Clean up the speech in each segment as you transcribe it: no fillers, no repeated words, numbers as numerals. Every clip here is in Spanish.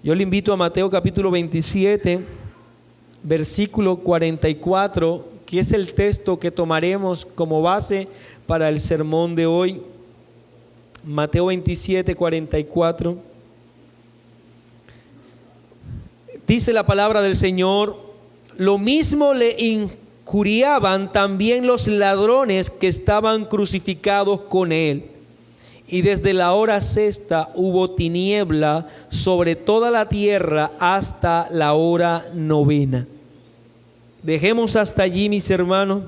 Yo le invito a Mateo capítulo 27, versículo 44, que es el texto que tomaremos como base para el sermón de hoy. Mateo 27, 44. Dice la palabra del Señor: lo mismo le injuriaban también los ladrones que estaban crucificados con él. Y desde la hora sexta hubo tiniebla sobre toda la tierra hasta la hora novena. Dejemos hasta allí, mis hermanos,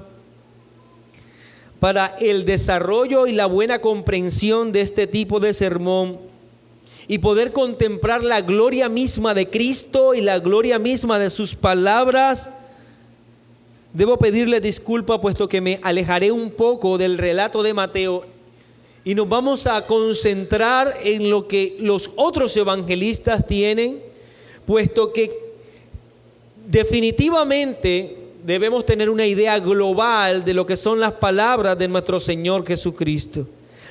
para el desarrollo y la buena comprensión de este tipo de sermón y poder contemplar la gloria misma de Cristo y la gloria misma de sus palabras. Debo pedirle disculpa, puesto que me alejaré un poco del relato de Mateo y nos vamos a concentrar en lo que los otros evangelistas tienen, puesto que definitivamente debemos tener una idea global de lo que son las palabras de nuestro Señor Jesucristo.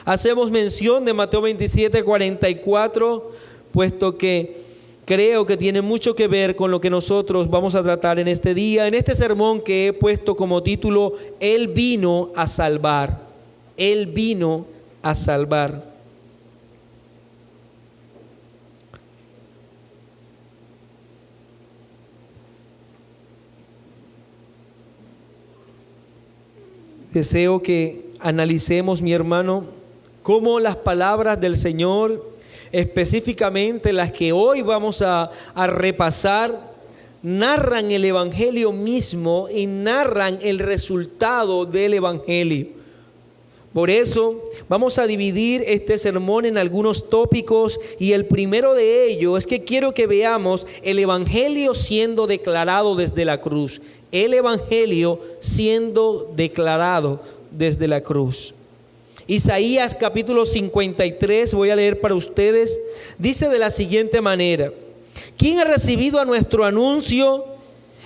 Hacemos mención de Mateo 27, 44, puesto que creo que tiene mucho que ver con lo que nosotros vamos a tratar en este día, en este sermón que he puesto como título: Él vino a salvar. Él vino a salvar. Deseo que analicemos, mi hermano, cómo las palabras del Señor, específicamente las que hoy vamos a repasar, narran el Evangelio mismo y narran el resultado del Evangelio. Por eso vamos a dividir este sermón en algunos tópicos, y el primero de ellos es que quiero que veamos el Evangelio siendo declarado desde la cruz. El Evangelio siendo declarado desde la cruz. Isaías capítulo 53, voy a leer para ustedes, dice de la siguiente manera: ¿quién ha recibido a nuestro anuncio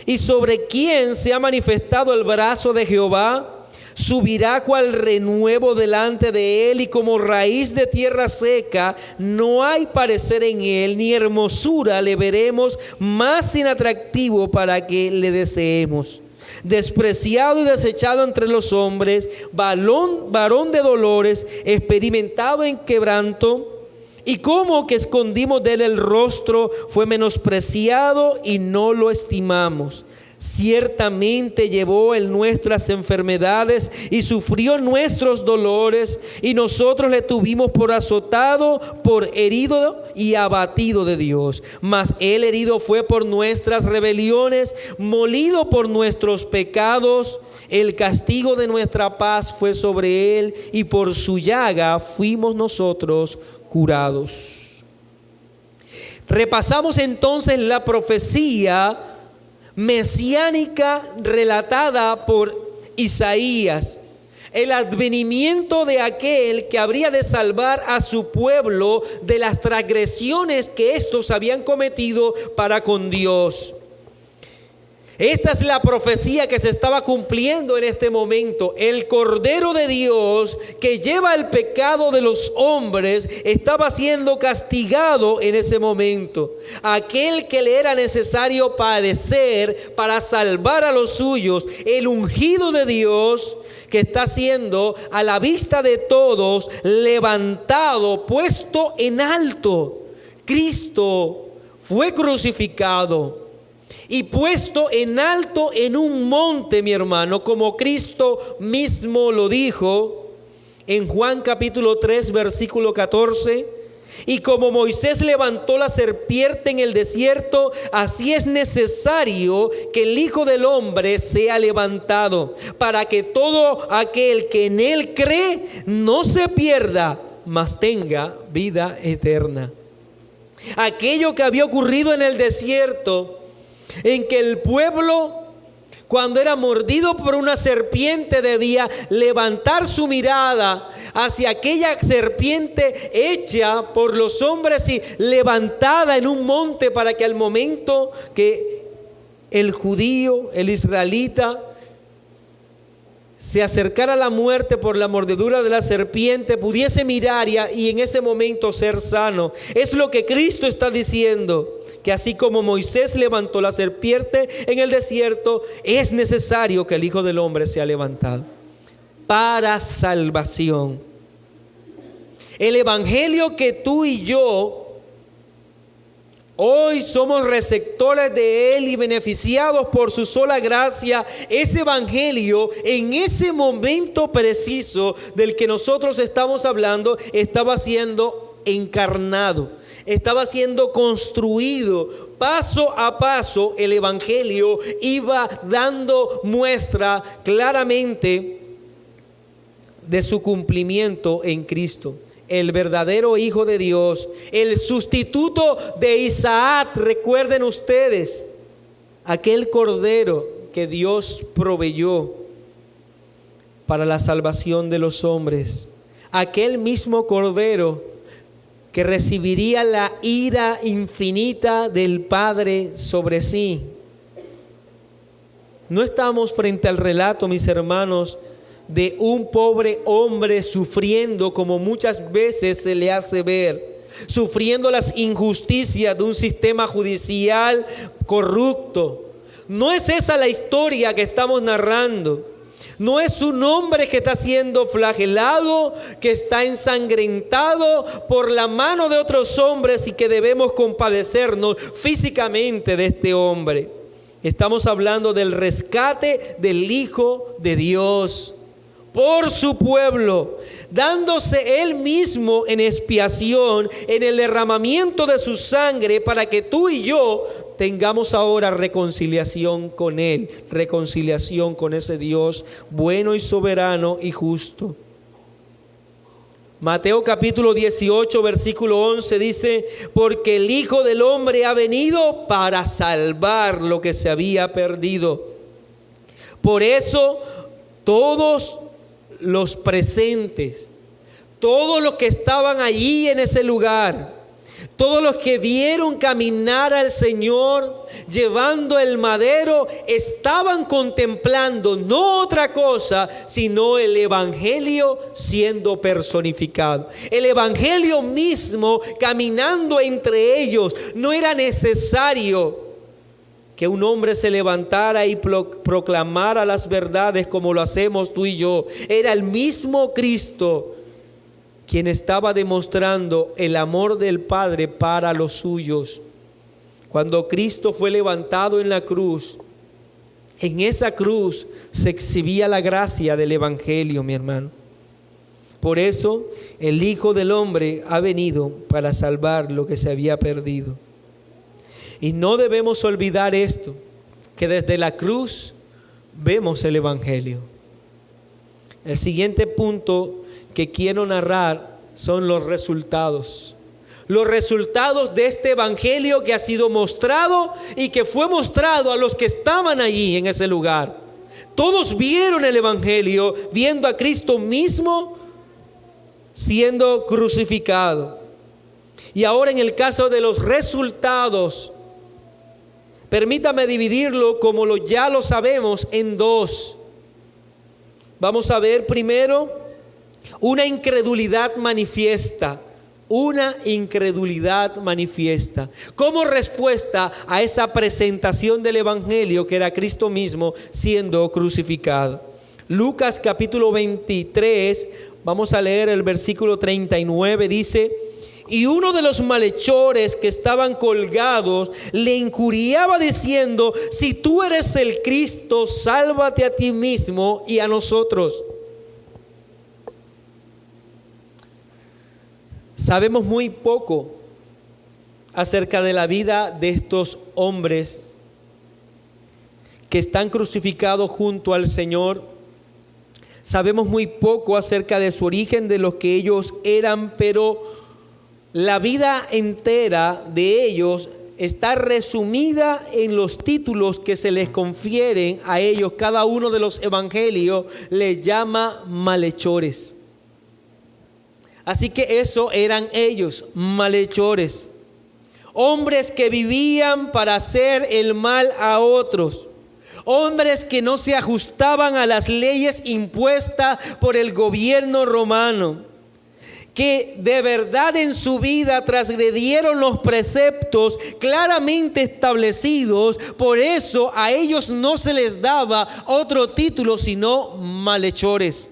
y sobre quién se ha manifestado el brazo de Jehová? Subirá cual renuevo delante de él, y como raíz de tierra seca, no hay parecer en él, ni hermosura le veremos más inatractivo para que le deseemos. Despreciado y desechado entre los hombres, varón de dolores, experimentado en quebranto, y como que escondimos de él el rostro, fue menospreciado y no lo estimamos. Ciertamente llevó él nuestras enfermedades y sufrió nuestros dolores, y nosotros le tuvimos por azotado, por herido y abatido de Dios. Mas él herido fue por nuestras rebeliones, molido por nuestros pecados. El castigo de nuestra paz fue sobre él, y por su llaga fuimos nosotros curados. Repasamos entonces la profecía mesiánica relatada por Isaías, el advenimiento de aquel que habría de salvar a su pueblo de las transgresiones que estos habían cometido para con Dios. Esta es la profecía que se estaba cumpliendo en este momento. El Cordero de Dios, que lleva el pecado de los hombres, estaba siendo castigado en ese momento. Aquel que le era necesario padecer para salvar a los suyos, el ungido de Dios, que está siendo a la vista de todos levantado, puesto en alto. Cristo fue crucificado y puesto en alto en un monte, mi hermano, como Cristo mismo lo dijo en Juan capítulo 3, versículo 14. Y como Moisés levantó la serpiente en el desierto, así es necesario que el Hijo del Hombre sea levantado, para que todo aquel que en él cree no se pierda, mas tenga vida eterna. Aquello que había ocurrido en el desierto, en que el pueblo, cuando era mordido por una serpiente, debía levantar su mirada hacia aquella serpiente hecha por los hombres y levantada en un monte, para que al momento que el judío, el israelita, se acercara a la muerte por la mordedura de la serpiente, pudiese mirar y en ese momento ser sano. Es lo que Cristo está diciendo, que así como Moisés levantó la serpiente en el desierto, es necesario que el Hijo del Hombre sea levantado para salvación. El evangelio que tú y yo hoy somos receptores de él y beneficiados por su sola gracia, ese evangelio en ese momento preciso del que nosotros estamos hablando estaba siendo encarnado, estaba siendo construido. Paso a paso el evangelio iba dando muestra claramente de su cumplimiento en Cristo. El verdadero Hijo de Dios, el sustituto de Isaac. Recuerden ustedes, aquel cordero que Dios proveyó para la salvación de los hombres. Aquel mismo cordero que recibiría la ira infinita del Padre sobre sí. No estamos frente al relato, mis hermanos, de un pobre hombre sufriendo, como muchas veces se le hace ver, sufriendo las injusticias de un sistema judicial corrupto. No es esa la historia que estamos narrando. No es un hombre que está siendo flagelado, que está ensangrentado por la mano de otros hombres y que debemos compadecernos físicamente de este hombre. Estamos hablando del rescate del Hijo de Dios por su pueblo, dándose él mismo en expiación, en el derramamiento de su sangre, para que tú y yo tengamos ahora reconciliación con él, reconciliación con ese Dios bueno y soberano y justo. Mateo capítulo 18, versículo 11 dice: porque el Hijo del Hombre ha venido para salvar lo que se había perdido. Por eso todos los presentes, todos los que estaban allí en ese lugar, todos los que vieron caminar al Señor llevando el madero, estaban contemplando no otra cosa sino el evangelio siendo personificado. El evangelio mismo caminando entre ellos. No era necesario que un hombre se levantara y proclamara las verdades como lo hacemos tú y yo. Era el mismo Cristo quien estaba demostrando el amor del Padre para los suyos. Cuando Cristo fue levantado en la cruz, en esa cruz se exhibía la gracia del evangelio, mi hermano. Por eso el Hijo del Hombre ha venido para salvar lo que se había perdido. Y no debemos olvidar esto, que desde la cruz vemos el evangelio. El siguiente punto que quiero narrar son los resultados. Los resultados de este evangelio que ha sido mostrado y que fue mostrado a los que estaban allí en ese lugar. Todos vieron el evangelio, viendo a Cristo mismo siendo crucificado. Y ahora en el caso de los resultados, permítame dividirlo como ya lo sabemos en dos. Vamos a ver primero una incredulidad manifiesta. Una incredulidad manifiesta. Como respuesta a esa presentación del evangelio que era Cristo mismo siendo crucificado. Lucas capítulo 23, vamos a leer el versículo 39, dice: y uno de los malhechores que estaban colgados le injuriaba diciendo: si tú eres el Cristo, sálvate a ti mismo y a nosotros. Sabemos muy poco acerca de la vida de estos hombres que están crucificados junto al Señor. Sabemos muy poco acerca de su origen, de lo que ellos eran, pero la vida entera de ellos está resumida en los títulos que se les confieren a ellos. Cada uno de los evangelios les llama malhechores. Así que eso eran ellos, malhechores. Hombres que vivían para hacer el mal a otros. Hombres que no se ajustaban a las leyes impuestas por el gobierno romano, que de verdad en su vida transgredieron los preceptos claramente establecidos. Por eso a ellos no se les daba otro título sino malhechores.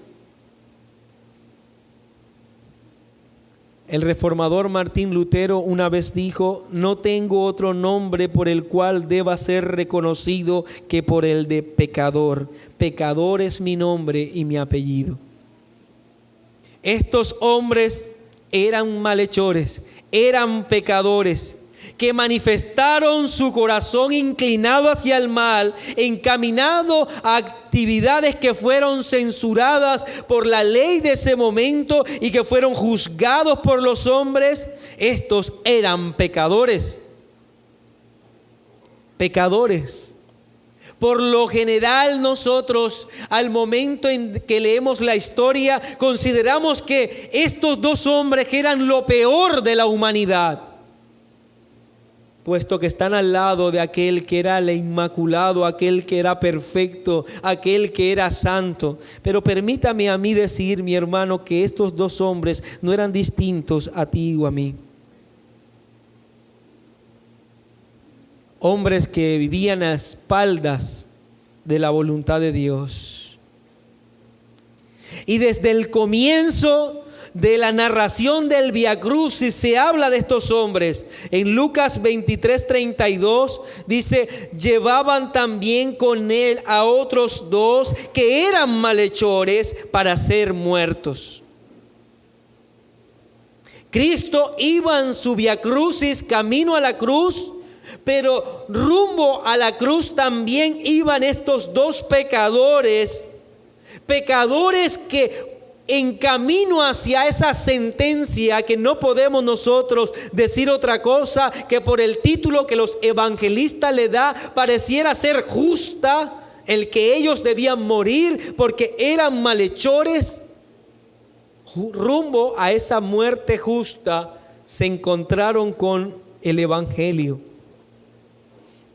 El reformador Martín Lutero una vez dijo: no tengo otro nombre por el cual deba ser reconocido que por el de pecador. Pecador es mi nombre y mi apellido. Estos hombres eran malhechores, eran pecadores, que manifestaron su corazón inclinado hacia el mal, encaminado a actividades que fueron censuradas por la ley de ese momento y que fueron juzgados por los hombres. Estos eran pecadores. Pecadores. Por lo general nosotros, al momento en que leemos la historia, consideramos que estos dos hombres eran lo peor de la humanidad, puesto que están al lado de aquel que era el inmaculado, aquel que era perfecto, aquel que era santo. Pero permítame a mí decir, mi hermano, que estos dos hombres no eran distintos a ti o a mí. Hombres que vivían a espaldas de la voluntad de Dios. Y desde el comienzo de la narración del Vía Crucis se habla de estos hombres. En Lucas 23:32 dice: llevaban también con él a otros dos que eran malhechores para ser muertos. Cristo iba en su Vía Crucis camino a la cruz, pero rumbo a la cruz también iban estos dos pecadores, pecadores que en camino hacia esa sentencia, que no podemos nosotros decir otra cosa que por el título que los evangelistas le da, pareciera ser justa, el que ellos debían morir porque eran malhechores. Rumbo a esa muerte justa se encontraron con el evangelio.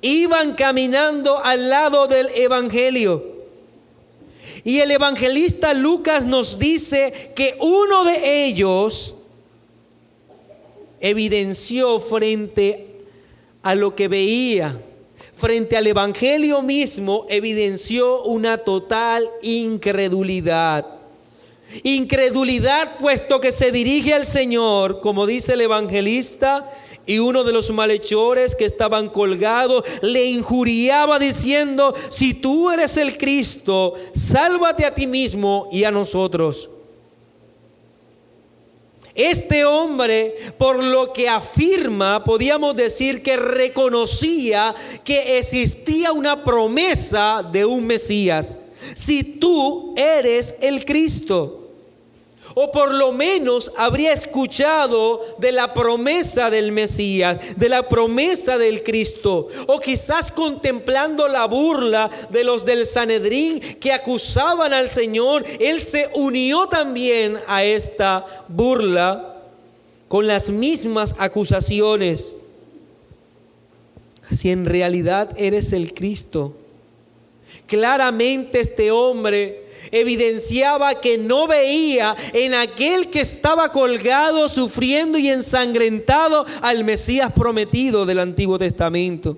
Iban caminando al lado del evangelio. Y el evangelista Lucas nos dice que uno de ellos evidenció frente a lo que veía, frente al evangelio mismo, evidenció una total incredulidad. Incredulidad, puesto que se dirige al Señor, como dice el evangelista, y uno de los malhechores que estaban colgados le injuriaba diciendo: si tú eres el Cristo, sálvate a ti mismo y a nosotros. Este hombre, por lo que afirma, podíamos decir que reconocía que existía una promesa de un Mesías. Si tú eres el Cristo. O por lo menos habría escuchado de la promesa del Mesías, de la promesa del Cristo. O quizás contemplando la burla de los del Sanedrín que acusaban al Señor, él se unió también a esta burla con las mismas acusaciones. Si en realidad eres el Cristo. Claramente este hombre evidenciaba que no veía en aquel que estaba colgado, sufriendo y ensangrentado al Mesías prometido del Antiguo Testamento.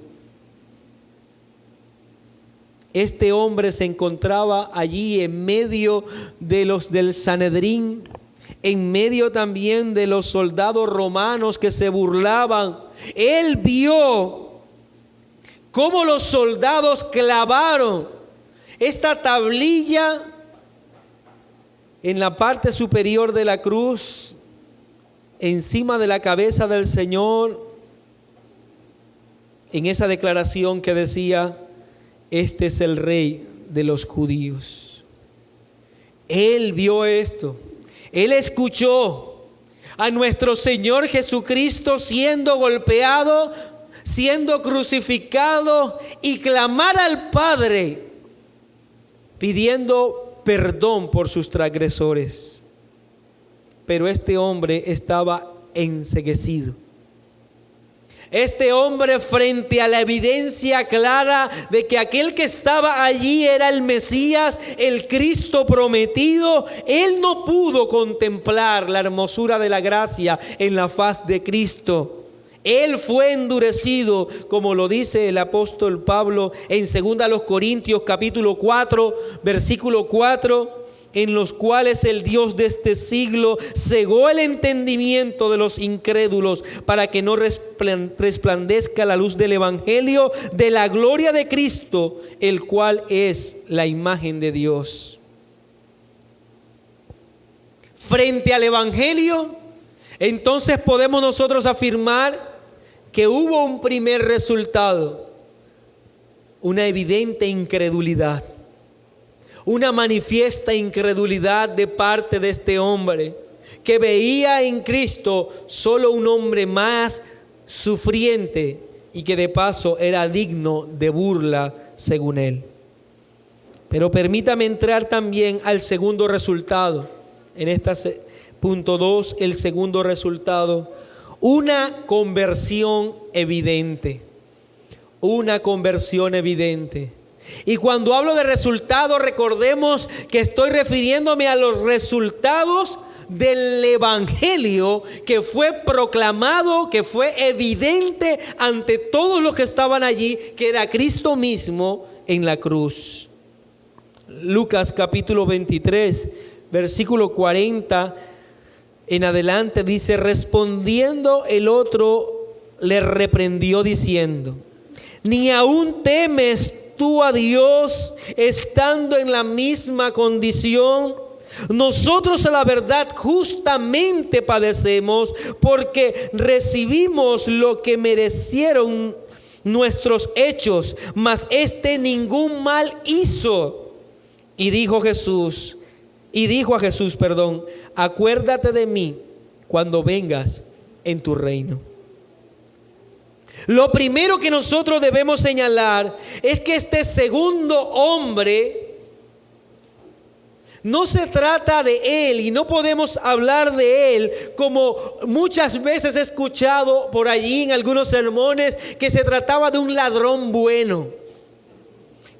Este hombre se encontraba allí en medio de los del Sanedrín, en medio también de los soldados romanos que se burlaban. Él vio cómo los soldados clavaron esta tablilla en la parte superior de la cruz, encima de la cabeza del Señor, en esa declaración que decía: este es el Rey de los judíos. Él vio esto, él escuchó a nuestro Señor Jesucristo siendo golpeado, siendo crucificado, y clamar al Padre pidiendo perdón por sus transgresores. Pero este hombre estaba enceguecido. Este hombre, frente a la evidencia clara de que aquel que estaba allí era el Mesías, el Cristo prometido, él no pudo contemplar la hermosura de la gracia en la faz de Cristo. Él fue endurecido, como lo dice el apóstol Pablo en 2 Corintios capítulo 4, versículo 4, en los cuales el Dios de este siglo cegó el entendimiento de los incrédulos para que no resplandezca la luz del evangelio de la gloria de Cristo, el cual es la imagen de Dios. Frente al evangelio, entonces podemos nosotros afirmar que hubo un primer resultado, una evidente incredulidad. Una manifiesta incredulidad de parte de este hombre que veía en Cristo solo un hombre más sufriente y que de paso era digno de burla según él. Pero permítame entrar también al segundo resultado. En este punto 2, el segundo resultado, una conversión evidente. Una conversión evidente. Y cuando hablo de resultados, recordemos que estoy refiriéndome a los resultados del evangelio que fue proclamado, que fue evidente ante todos los que estaban allí, que era Cristo mismo en la cruz. Lucas capítulo 23, versículo 40 en adelante dice: respondiendo el otro le reprendió diciendo: ¿ni aún temes tú a Dios estando en la misma condición? Nosotros a la verdad justamente padecemos porque recibimos lo que merecieron nuestros hechos, mas este ningún mal hizo. Y dijo a Jesús, acuérdate de mí cuando vengas en tu reino. Lo primero que nosotros debemos señalar es que este segundo hombre, no se trata de él y no podemos hablar de él como muchas veces he escuchado por allí en algunos sermones, que se trataba de un ladrón bueno,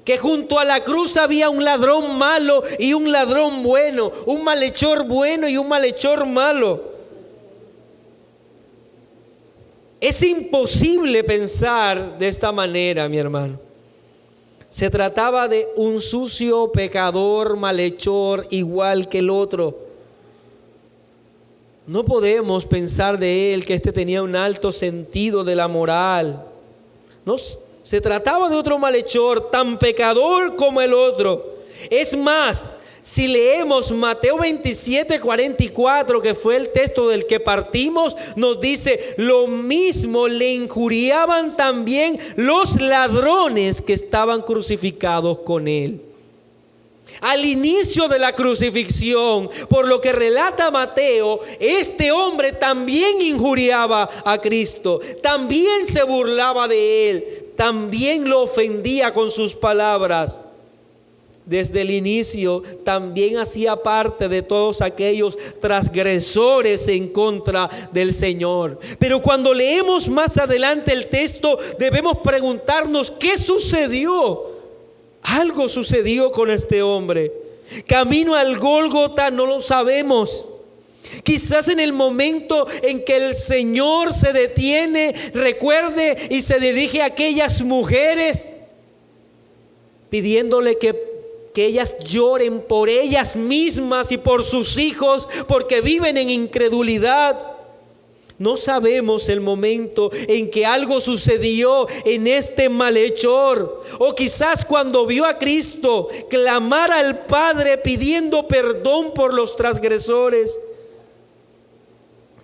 que junto a la cruz había un ladrón malo y un ladrón bueno, un malhechor bueno y un malhechor malo. Es imposible pensar de esta manera, mi hermano. Se trataba de un sucio pecador, malhechor, igual que el otro. No podemos pensar de él que este tenía un alto sentido de la moral. No, se trataba de otro malhechor, tan pecador como el otro. Es más, si leemos Mateo 27, 44, que fue el texto del que partimos, nos dice: lo mismo le injuriaban también los ladrones que estaban crucificados con él. Al inicio de la crucifixión, por lo que relata Mateo, este hombre también injuriaba a Cristo, también se burlaba de él, también lo ofendía con sus palabras. Desde el inicio también hacía parte de todos aquellos transgresores en contra del Señor. Pero cuando leemos más adelante el texto, debemos preguntarnos: ¿qué sucedió? Algo sucedió con este hombre. Camino al Gólgota no lo sabemos. Quizás en el momento en que el Señor se detiene, recuerde y se dirige a aquellas mujeres pidiéndole que ellas lloren por ellas mismas y por sus hijos, porque viven en incredulidad. No sabemos el momento en que algo sucedió en este malhechor, o quizás cuando vio a Cristo clamar al Padre pidiendo perdón por los transgresores.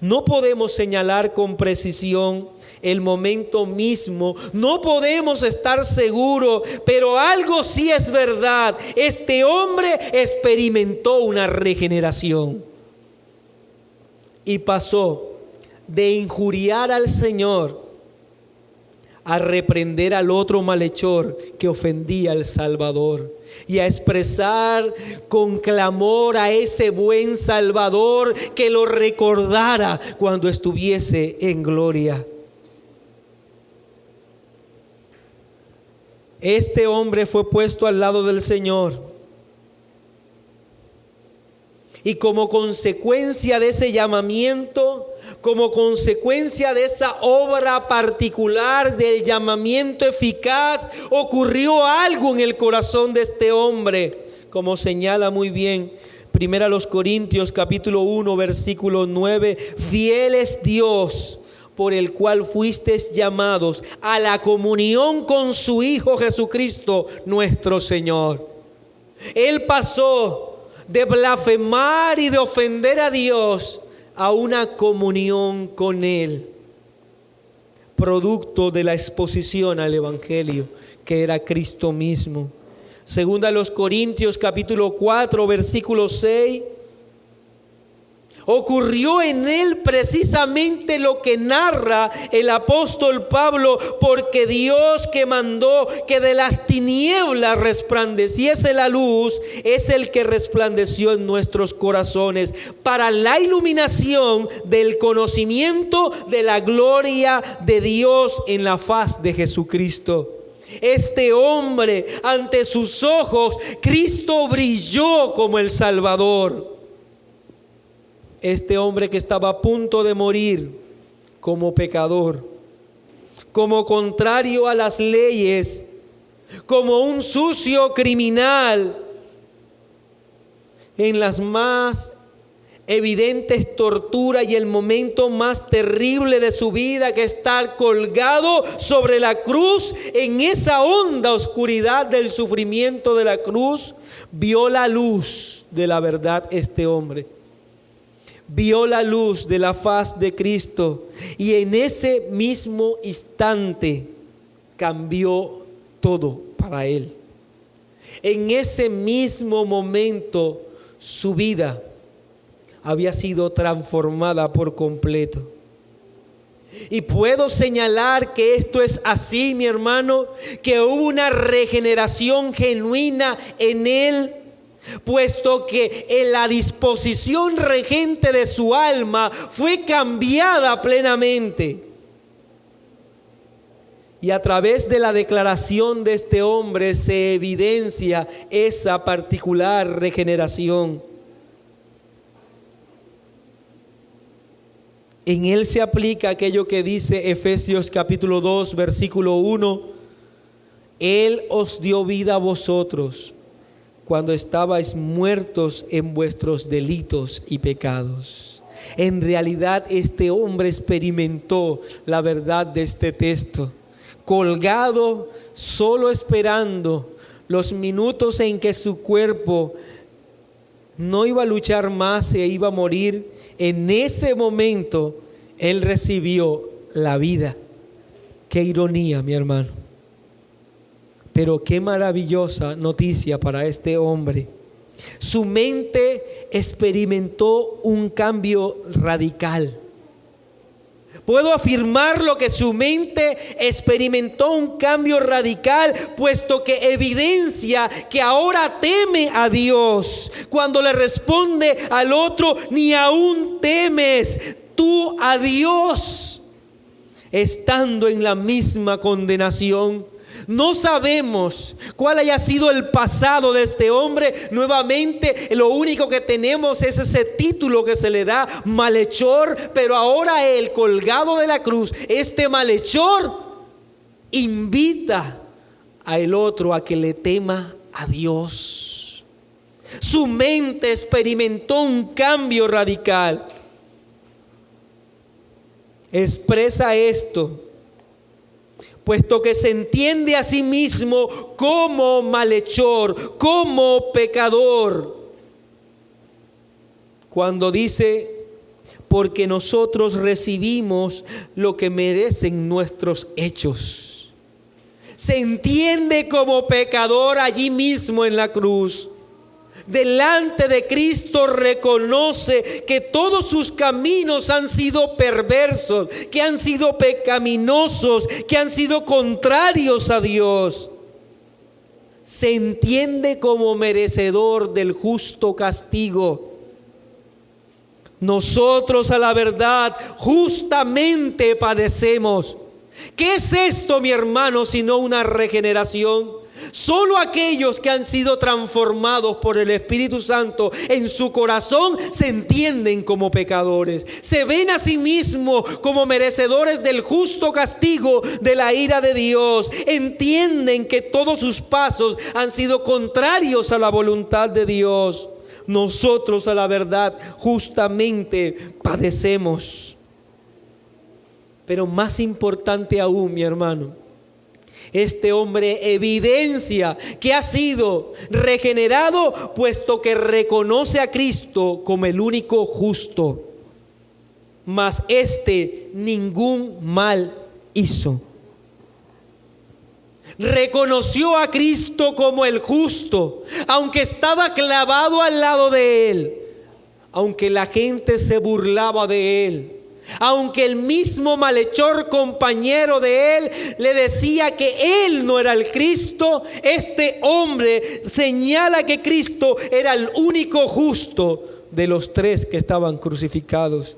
No podemos señalar con precisión el momento mismo, no podemos estar seguros, pero algo sí es verdad: este hombre experimentó una regeneración y pasó de injuriar al Señor a reprender al otro malhechor que ofendía al Salvador, y a expresar con clamor a ese buen Salvador que lo recordara cuando estuviese en gloria. Este hombre fue puesto al lado del Señor. Y como consecuencia de ese llamamiento, como consecuencia de esa obra particular del llamamiento eficaz, ocurrió algo en el corazón de este hombre, como señala muy bien 1 Corintios capítulo 1 versículo 9, fiel es Dios, por el cual fuisteis llamados a la comunión con su Hijo Jesucristo nuestro Señor. Él pasó de blasfemar y de ofender a Dios a una comunión con Él, producto de la exposición al Evangelio, que era Cristo mismo. Segunda a los Corintios capítulo 4 versículo 6, ocurrió en él precisamente lo que narra el apóstol Pablo, porque Dios, que mandó que de las tinieblas resplandeciese la luz, es el que resplandeció en nuestros corazones para la iluminación del conocimiento de la gloria de Dios en la faz de Jesucristo. Este hombre, ante sus ojos, Cristo brilló como el Salvador. Este hombre que estaba a punto de morir como pecador, como contrario a las leyes, como un sucio criminal, en las más evidentes torturas y el momento más terrible de su vida, que estar colgado sobre la cruz, en esa honda oscuridad del sufrimiento de la cruz, vio la luz de la verdad este hombre. Vio la luz de la faz de Cristo y en ese mismo instante cambió todo para él. En ese mismo momento su vida había sido transformada por completo. Y puedo señalar que esto es así, mi hermano, que hubo una regeneración genuina en él, puesto que en la disposición regente de su alma fue cambiada plenamente. Y a través de la declaración de este hombre se evidencia esa particular regeneración. En él se aplica aquello que dice Efesios capítulo 2 versículo 1: Él os dio vida a vosotros cuando estabais muertos en vuestros delitos y pecados. En realidad este hombre experimentó la verdad de este texto, colgado, solo esperando los minutos en que su cuerpo no iba a luchar más e iba a morir. En ese momento él recibió la vida. Qué ironía, mi hermano. Pero qué maravillosa noticia para este hombre. Su mente experimentó un cambio radical. Puedo afirmarlo, que su mente experimentó un cambio radical, puesto que evidencia que ahora teme a Dios. Cuando le responde al otro: ni aún temes tú a Dios, estando en la misma condenación. No sabemos cuál haya sido el pasado de este hombre. Nuevamente, lo único que tenemos es ese título que se le da, malhechor. Pero ahora él, colgado de la cruz, este malhechor invita a el otro a que le tema a Dios. Su mente experimentó un cambio radical. Expresa esto, puesto que se entiende a sí mismo como malhechor, como pecador, cuando dice: porque nosotros recibimos lo que merecen nuestros hechos. Se entiende como pecador allí mismo en la cruz. Delante de Cristo reconoce que todos sus caminos han sido perversos, que han sido pecaminosos, que han sido contrarios a Dios. Se entiende como merecedor del justo castigo. Nosotros, a la verdad, justamente padecemos. ¿Qué es esto, mi hermano, sino una regeneración? Solo aquellos que han sido transformados por el Espíritu Santo en su corazón se entienden como pecadores. Se ven a sí mismos como merecedores del justo castigo de la ira de Dios. Entienden que todos sus pasos han sido contrarios a la voluntad de Dios. Nosotros, a la verdad, justamente padecemos. Pero más importante aún, mi hermano, este hombre evidencia que ha sido regenerado, puesto que reconoce a Cristo como el único justo. Mas ningún mal hizo. Reconoció a Cristo como el justo, aunque estaba clavado al lado de él, aunque la gente se burlaba de él, aunque el mismo malhechor compañero de él le decía que él no era el Cristo. Este hombre señala que Cristo era el único justo de los tres que estaban crucificados.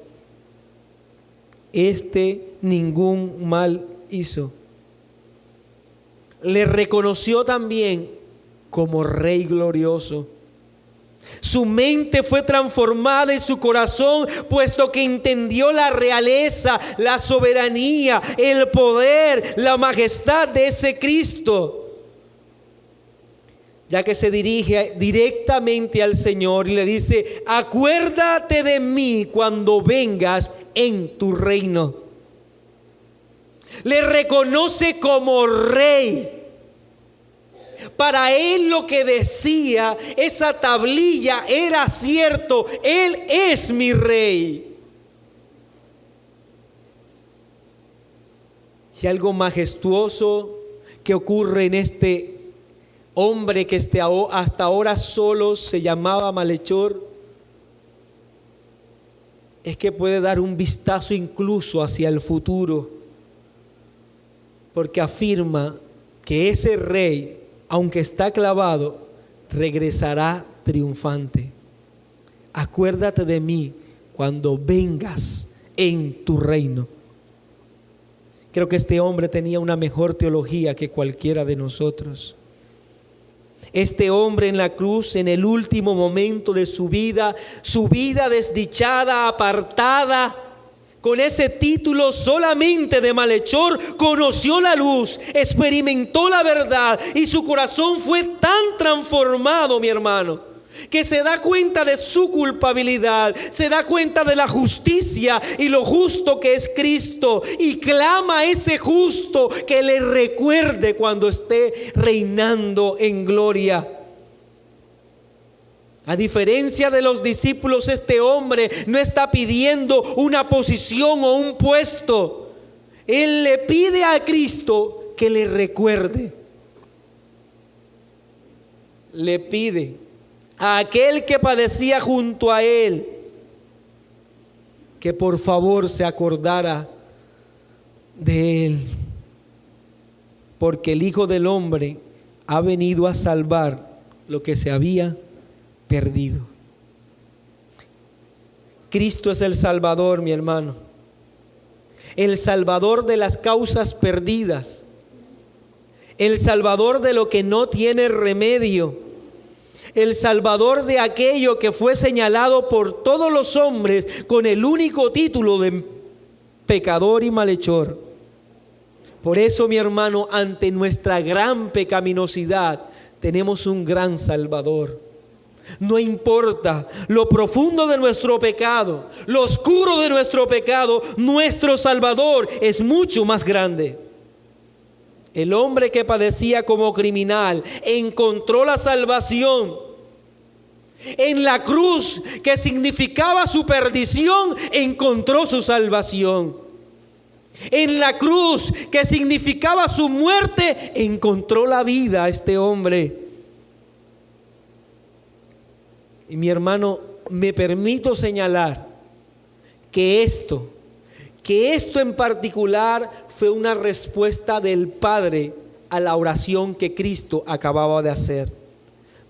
Ningún mal hizo. Le reconoció también como Rey glorioso. Su mente fue transformada y su corazón, puesto que entendió la realeza, la soberanía, el poder, la majestad de ese Cristo. Ya que se dirige directamente al Señor y le dice: acuérdate de mí cuando vengas en tu reino. Le reconoce como Rey. Para él lo que decía esa tablilla era cierto. Él es mi Rey. Y algo majestuoso que ocurre en este hombre que hasta ahora solo se llamaba malhechor, es que puede dar un vistazo incluso hacia el futuro, porque afirma que ese Rey, aunque está clavado, regresará triunfante. Acuérdate de mí cuando vengas en tu reino. Creo que este hombre tenía una mejor teología que cualquiera de nosotros. Este hombre en la cruz, en el último momento de su vida desdichada, apartada, con ese título solamente de malhechor, conoció la luz, experimentó la verdad y su corazón fue tan transformado, mi hermano, que se da cuenta de su culpabilidad, se da cuenta de la justicia y lo justo que es Cristo, y clama a ese justo que le recuerde cuando esté reinando en gloria. A diferencia de los discípulos, este hombre no está pidiendo una posición o un puesto. Él le pide a Cristo que le recuerde. Le pide a aquel que padecía junto a él que por favor se acordara de él. Porque el Hijo del Hombre ha venido a salvar lo que se había perdido. Cristo es el Salvador, mi hermano. El Salvador de las causas perdidas. El Salvador de lo que no tiene remedio. El Salvador de aquello que fue señalado por todos los hombres con el único título de pecador y malhechor. Por eso, mi hermano, ante nuestra gran pecaminosidad, tenemos un gran Salvador. No importa lo profundo de nuestro pecado, lo oscuro de nuestro pecado, nuestro Salvador es mucho más grande. El hombre que padecía como criminal encontró la salvación en la cruz, que significaba su perdición, encontró su salvación. En la cruz, que significaba su muerte, encontró la vida este hombre. Y mi hermano, me permito señalar que esto en particular fue una respuesta del Padre a la oración que Cristo acababa de hacer.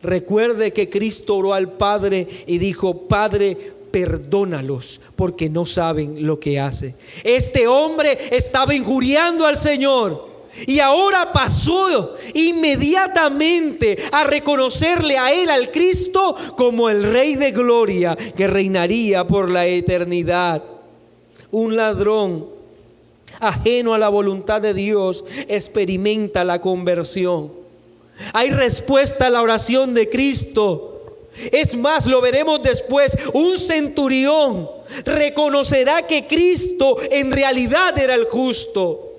Recuerde que Cristo oró al Padre y dijo: Padre, perdónalos porque no saben lo que hacen. Este hombre estaba injuriando al Señor y ahora pasó inmediatamente a reconocerle a él, al Cristo, como el Rey de Gloria que reinaría por la eternidad. Un ladrón ajeno a la voluntad de Dios experimenta la conversión. Hay respuesta a la oración de Cristo. Es más, lo veremos después, un centurión reconocerá que Cristo en realidad era el justo.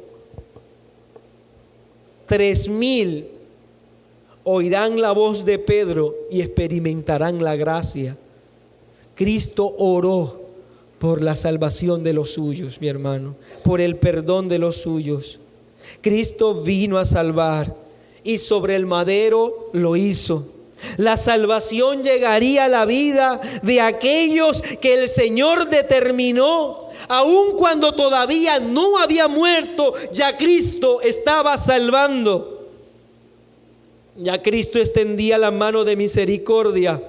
3,000 oirán la voz de Pedro y experimentarán la gracia. Cristo oró por la salvación de los suyos, mi hermano, por el perdón de los suyos. Cristo vino a salvar y sobre el madero lo hizo. La salvación llegaría a la vida de aquellos que el Señor determinó, aun cuando todavía no había muerto. Ya Cristo estaba salvando. Ya Cristo extendía la mano de misericordia.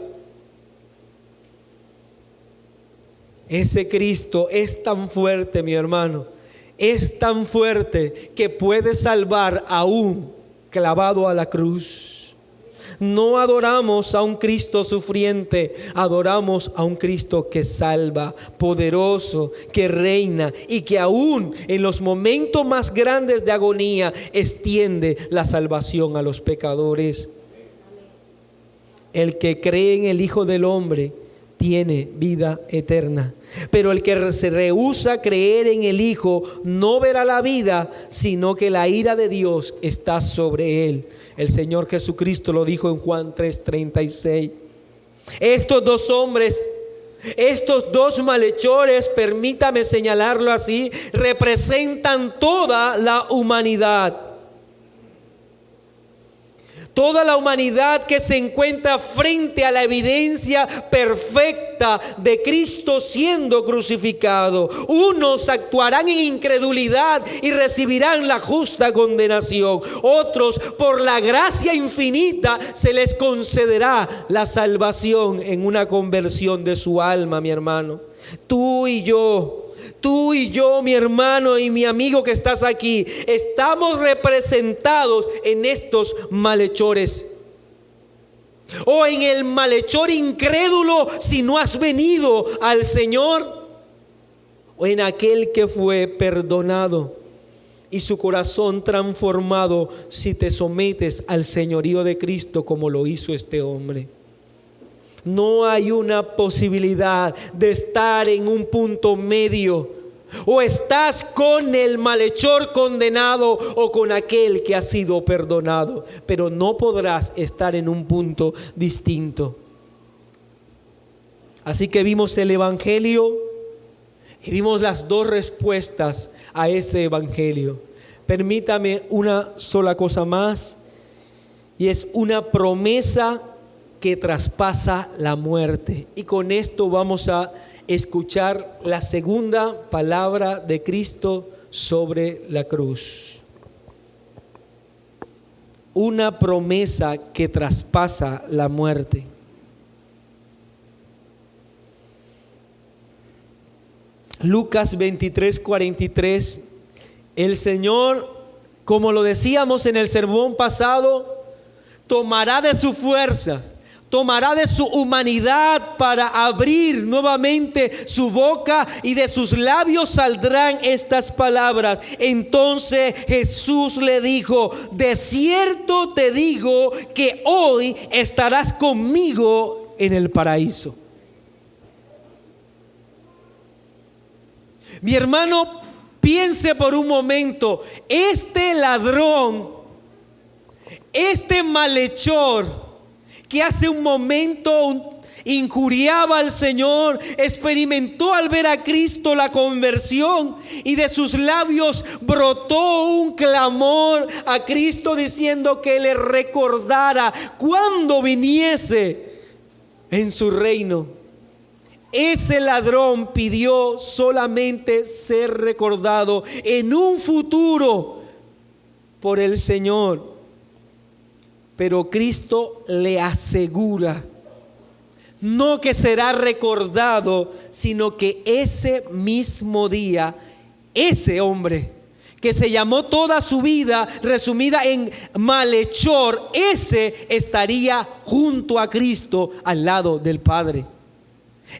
Ese Cristo es tan fuerte, mi hermano, es tan fuerte que puede salvar aún clavado a la cruz. No adoramos a un Cristo sufriente, adoramos a un Cristo que salva, poderoso, que reina y que aún en los momentos más grandes de agonía extiende la salvación a los pecadores. El que cree en el Hijo del Hombre tiene vida eterna, pero el que se rehúsa a creer en el Hijo no verá la vida, sino que la ira de Dios está sobre él. El Señor Jesucristo lo dijo en Juan 3:36. Estos dos hombres, estos dos malhechores, permítame señalarlo así, representan toda la humanidad. Toda la humanidad que se encuentra frente a la evidencia perfecta de Cristo siendo crucificado. Unos actuarán en incredulidad y recibirán la justa condenación. Otros, por la gracia infinita, se les concederá la salvación en una conversión de su alma, mi hermano. Tú y yo, mi hermano y mi amigo que estás aquí, estamos representados en estos malhechores. O en el malhechor incrédulo si no has venido al Señor, o en aquel que fue perdonado y su corazón transformado si te sometes al señorío de Cristo como lo hizo este hombre. No hay una posibilidad de estar en un punto medio. O estás con el malhechor condenado o con aquel que ha sido perdonado. Pero no podrás estar en un punto distinto. Así que vimos el Evangelio y vimos las dos respuestas a ese Evangelio. Permítame una sola cosa más, y es una promesa que traspasa la muerte. Y con esto vamos a escuchar la segunda palabra de Cristo sobre la cruz. Una promesa que traspasa la muerte. Lucas 23:43. El Señor, como lo decíamos en el sermón pasado, tomará de sus fuerzas, tomará de su humanidad para abrir nuevamente su boca, y de sus labios saldrán estas palabras. Entonces Jesús le dijo: de cierto te digo que hoy estarás conmigo en el paraíso. Mi hermano, piense por un momento, este ladrón, este malhechor, que hace un momento injuriaba al Señor, experimentó al ver a Cristo la conversión, y de sus labios brotó un clamor a Cristo diciendo que le recordara cuando viniese en su reino. Ese ladrón pidió solamente ser recordado en un futuro por el Señor. Pero Cristo le asegura: No que será recordado, sino que ese mismo día, ese hombre que se llamó toda su vida resumida en malhechor, ese estaría junto a Cristo al lado del Padre.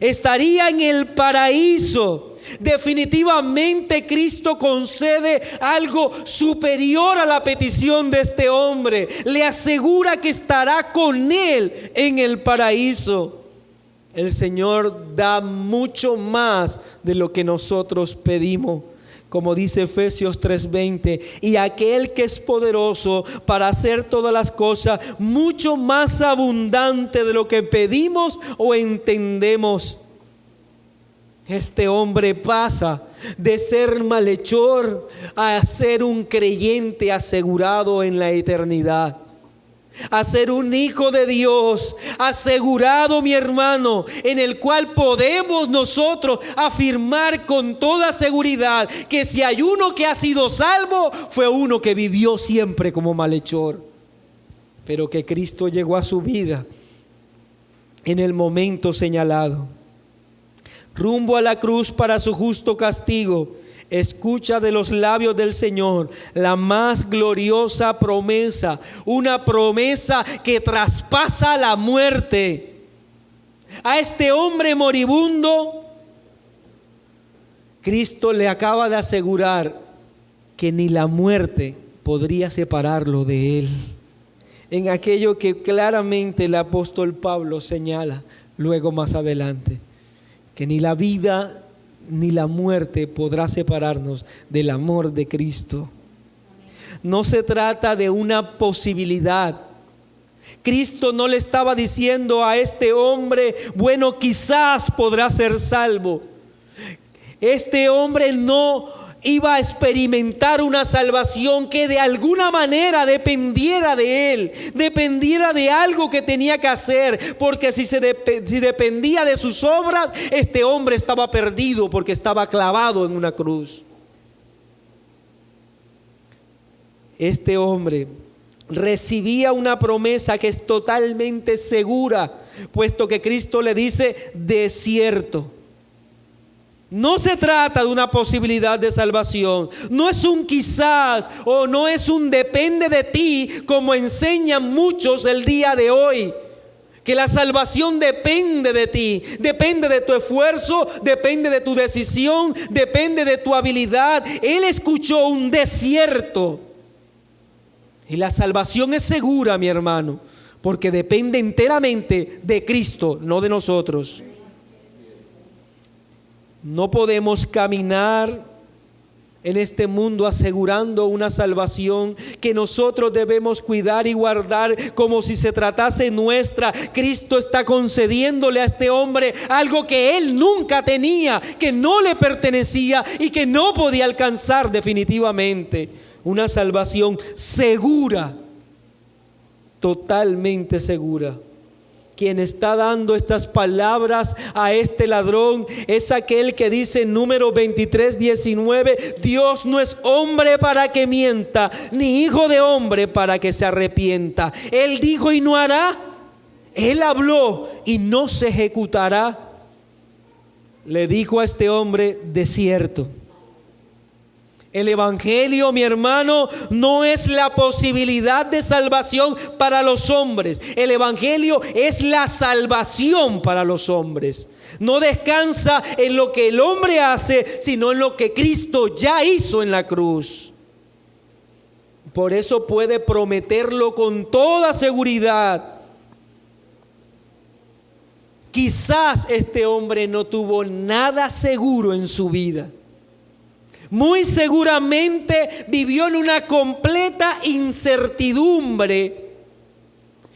Estaría en el paraíso. Definitivamente Cristo concede algo superior a la petición de este hombre. Le asegura que estará con él en el paraíso. El Señor da mucho más de lo que nosotros pedimos. Como dice Efesios 3:20, y aquel que es poderoso para hacer todas las cosas mucho más abundante de lo que pedimos o entendemos. Este hombre pasa de ser malhechor a ser un creyente asegurado en la eternidad, a ser un hijo de Dios asegurado, mi hermano, en el cual podemos nosotros afirmar con toda seguridad que si hay uno que ha sido salvo, fue uno que vivió siempre como malhechor, pero que Cristo llegó a su vida en el momento señalado, rumbo a la cruz para su justo castigo. Escucha de los labios del Señor la más gloriosa promesa, una promesa que traspasa la muerte. A este hombre moribundo, Cristo le acaba de asegurar que ni la muerte podría separarlo de él, en aquello que claramente el apóstol Pablo señala luego más adelante, que ni la vida ni la muerte podrá separarnos del amor de Cristo. No se trata de una posibilidad. Cristo no le estaba diciendo a este hombre, bueno, quizás podrá ser salvo. Este hombre no iba a experimentar una salvación que de alguna manera dependiera de él, dependiera de algo que tenía que hacer, porque si dependía de sus obras, este hombre estaba perdido porque estaba clavado en una cruz. Este hombre recibía una promesa que es totalmente segura, puesto que Cristo le dice de cierto. No se trata de una posibilidad de salvación, no es un quizás o no es un depende de ti, como enseñan muchos el día de hoy, que la salvación depende de ti, depende de tu esfuerzo, depende de tu decisión, depende de tu habilidad. Él escuchó un desierto y la salvación es segura, mi hermano, porque depende enteramente de Cristo, no de nosotros. No podemos caminar en este mundo asegurando una salvación que nosotros debemos cuidar y guardar como si se tratase nuestra. Cristo está concediéndole a este hombre algo que él nunca tenía, que no le pertenecía y que no podía alcanzar definitivamente. Una salvación segura, totalmente segura. Quien está dando estas palabras a este ladrón es aquel que dice en Números 23:19, Dios no es hombre para que mienta, ni hijo de hombre para que se arrepienta. Él dijo y no hará, él habló y no se ejecutará. Le dijo a este hombre, de cierto. El evangelio, mi hermano, no es la posibilidad de salvación para los hombres. El evangelio es la salvación para los hombres. No descansa en lo que el hombre hace, sino en lo que Cristo ya hizo en la cruz. Por eso puede prometerlo con toda seguridad. Quizás este hombre no tuvo nada seguro en su vida. Muy seguramente vivió en una completa incertidumbre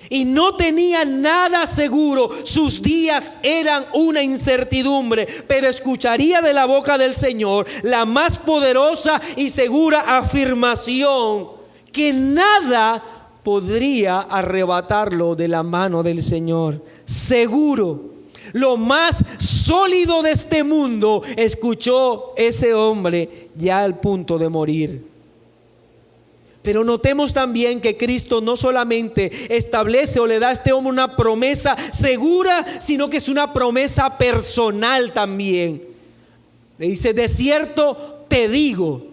y no tenía nada seguro. Sus días eran una incertidumbre, pero escucharía de la boca del Señor la más poderosa y segura afirmación que nada podría arrebatarlo de la mano del Señor. Seguro. Lo más sólido de este mundo escuchó ese hombre ya al punto de morir. Pero notemos también que Cristo no solamente establece o le da a este hombre una promesa segura, sino que es una promesa personal también. Le dice, de cierto te digo.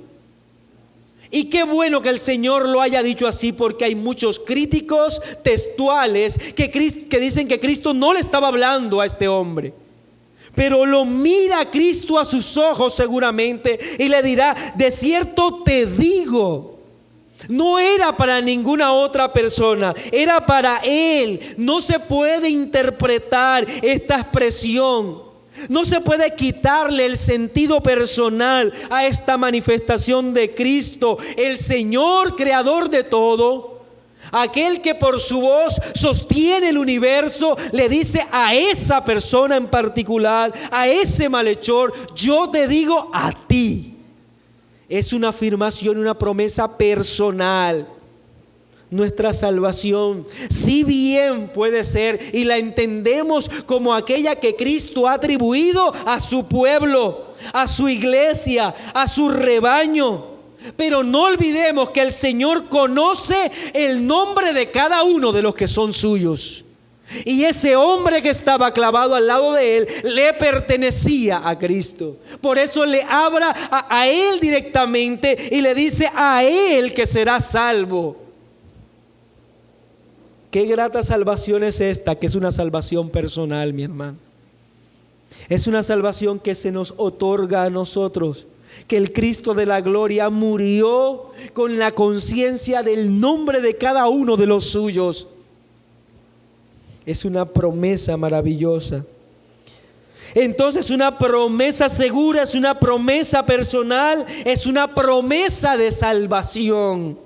Y qué bueno que el Señor lo haya dicho así, porque hay muchos críticos textuales que dicen que Cristo no le estaba hablando a este hombre. Pero lo mira Cristo a sus ojos seguramente y le dirá, de cierto te digo. No era para ninguna otra persona, era para él. No se puede interpretar esta expresión. No se puede quitarle el sentido personal a esta manifestación de Cristo, el Señor creador de todo. Aquel que por su voz sostiene el universo, le dice a esa persona en particular, a ese malhechor, yo te digo a ti. Es una afirmación, una promesa personal. Nuestra salvación, si bien puede ser, y la entendemos como aquella que Cristo ha atribuido a su pueblo, a su iglesia, a su rebaño. Pero no olvidemos que el Señor conoce el nombre de cada uno de los que son suyos. Y ese hombre que estaba clavado al lado de él le pertenecía a Cristo. Por eso le habla a él directamente y le dice a él que será salvo. Qué grata salvación es esta, que es una salvación personal, mi hermano. Es una salvación que se nos otorga a nosotros. Que el Cristo de la gloria murió con la conciencia del nombre de cada uno de los suyos. Es una promesa maravillosa. Entonces, una promesa segura, es una promesa personal, es una promesa de salvación.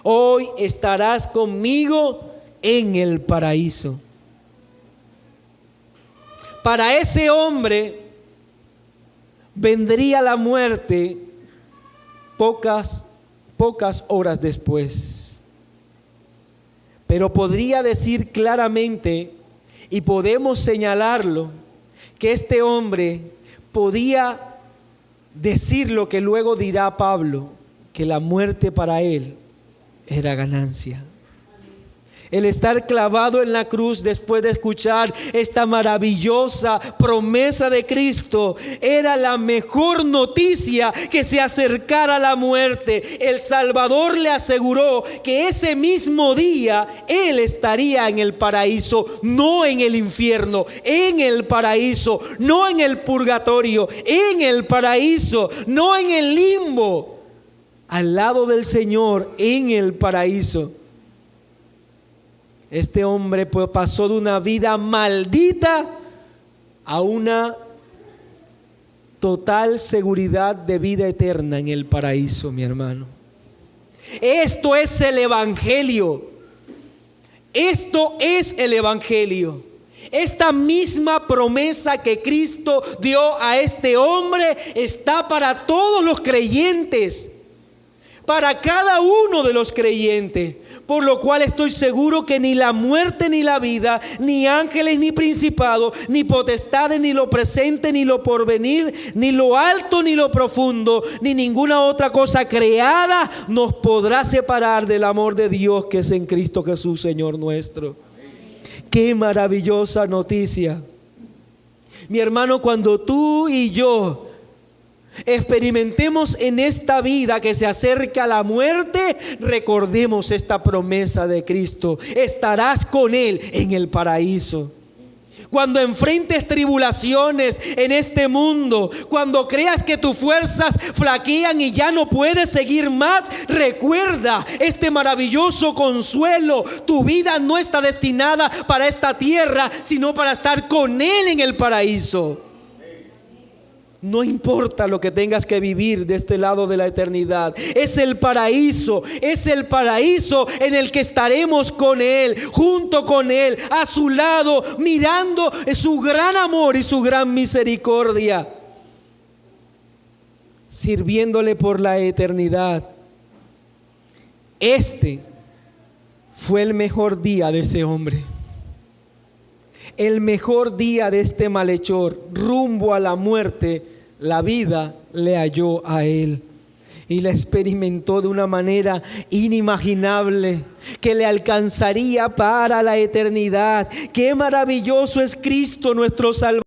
Hoy estarás conmigo en el paraíso. Para ese hombre vendría la muerte pocas horas después. Pero podría decir claramente, y podemos señalarlo, que este hombre podía decir lo que luego dirá Pablo, que la muerte para él era ganancia. El estar clavado en la cruz después de escuchar esta maravillosa promesa de Cristo era la mejor noticia que se acercara a la muerte. El Salvador le aseguró que ese mismo día él estaría en el paraíso, no en el infierno, en el paraíso, no en el purgatorio, en el paraíso, no en el limbo, al lado del Señor en el paraíso. Este hombre pasó de una vida maldita a una total seguridad de vida eterna en el paraíso, mi hermano. Esto es el Evangelio. Esto es el Evangelio. Esta misma promesa que Cristo dio a este hombre está para todos los creyentes, para cada uno de los creyentes. Por lo cual estoy seguro que ni la muerte ni la vida, ni ángeles ni principados, ni potestades, ni lo presente ni lo porvenir, ni lo alto ni lo profundo, ni ninguna otra cosa creada nos podrá separar del amor de Dios que es en Cristo Jesús, Señor nuestro. Qué maravillosa noticia. Mi hermano, cuando tú y yo experimentemos en esta vida que se acerca a la muerte, recordemos esta promesa de Cristo: estarás con Él en el paraíso. Cuando enfrentes tribulaciones en este mundo, cuando creas que tus fuerzas flaquean y ya no puedes seguir más, recuerda este maravilloso consuelo. Tu vida no está destinada para esta tierra, sino para estar con Él en el paraíso. No importa lo que tengas que vivir de este lado de la eternidad. Es el paraíso en el que estaremos con Él, junto con Él, a su lado, mirando su gran amor y su gran misericordia, sirviéndole por la eternidad. Este fue el mejor día de ese hombre. El mejor día de este malhechor, rumbo a la muerte. La vida le halló a él. y la experimentó de una manera inimaginable, que le alcanzaría para la eternidad. Qué maravilloso es Cristo nuestro Salvador.